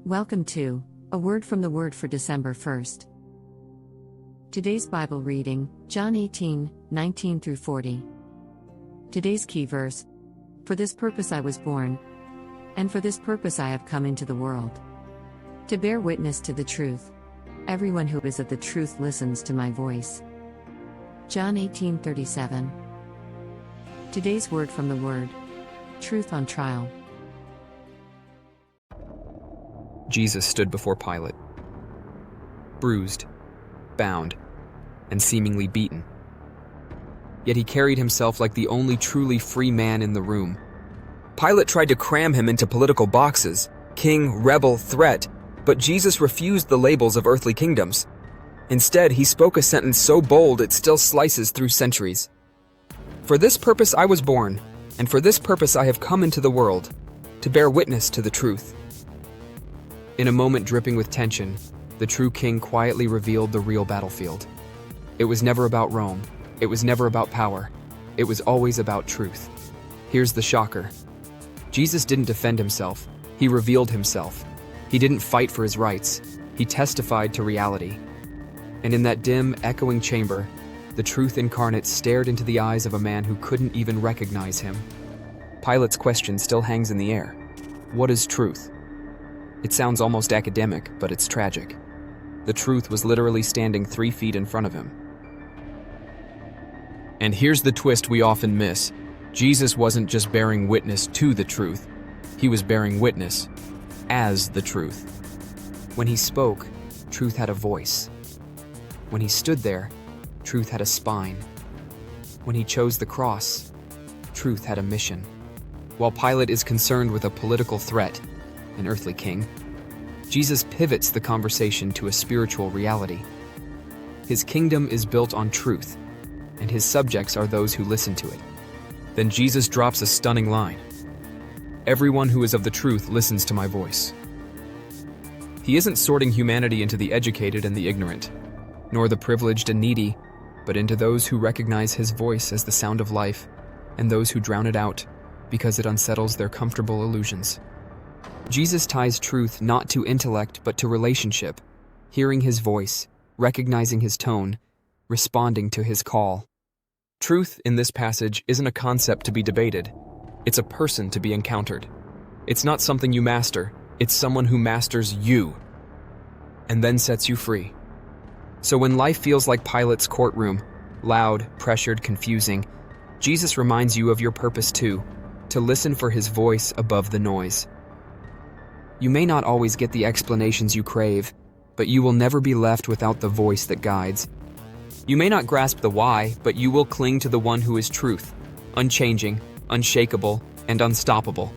Welcome to A Word from the Word for December 1st. Today's Bible reading, John 18:19-40. Today's key verse: For this purpose I was born, and for this purpose I have come into the world, to bear witness to the truth. Everyone who is of the truth listens to my voice. John 18:37. Today's word from the Word: Truth on trial. Jesus stood before Pilate, bruised, bound, and seemingly beaten. Yet he carried himself like the only truly free man in the room. Pilate tried to cram him into political boxes: king, rebel, threat, but Jesus refused the labels of earthly kingdoms. Instead, he spoke a sentence so bold it still slices through centuries. For this purpose I was born, and for this purpose I have come into the world, to bear witness to the truth. In a moment dripping with tension, the true king quietly revealed the real battlefield. It was never about Rome. It was never about power. It was always about truth. Here's the shocker. Jesus didn't defend himself. He revealed himself. He didn't fight for his rights. He testified to reality. And in that dim, echoing chamber, the truth incarnate stared into the eyes of a man who couldn't even recognize him. Pilate's question still hangs in the air. What is truth? It sounds almost academic, but it's tragic. The truth was literally standing 3 feet in front of him. And here's the twist we often miss. Jesus wasn't just bearing witness to the truth. He was bearing witness as the truth. When he spoke, truth had a voice. When he stood there, truth had a spine. When he chose the cross, truth had a mission. While Pilate is concerned with a political threat, an earthly king, Jesus pivots the conversation to a spiritual reality. His kingdom is built on truth, and his subjects are those who listen to it. Then Jesus drops a stunning line. Everyone who is of the truth listens to my voice. He isn't sorting humanity into the educated and the ignorant, nor the privileged and needy, but into those who recognize his voice as the sound of life, and those who drown it out because it unsettles their comfortable illusions. Jesus ties truth not to intellect but to relationship, hearing his voice, recognizing his tone, responding to his call. Truth in this passage isn't a concept to be debated. It's a person to be encountered. It's not something you master. It's someone who masters you and then sets you free. So when life feels like Pilate's courtroom, loud, pressured, confusing, Jesus reminds you of your purpose too, to listen for his voice above the noise. You may not always get the explanations you crave, but you will never be left without the voice that guides. You may not grasp the why, but you will cling to the one who is truth, unchanging, unshakable, and unstoppable.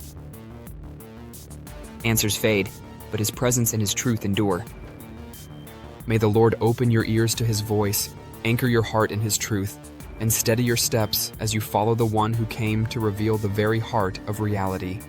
Answers fade, but his presence and his truth endure. May the Lord open your ears to his voice, anchor your heart in his truth, and steady your steps as you follow the one who came to reveal the very heart of reality.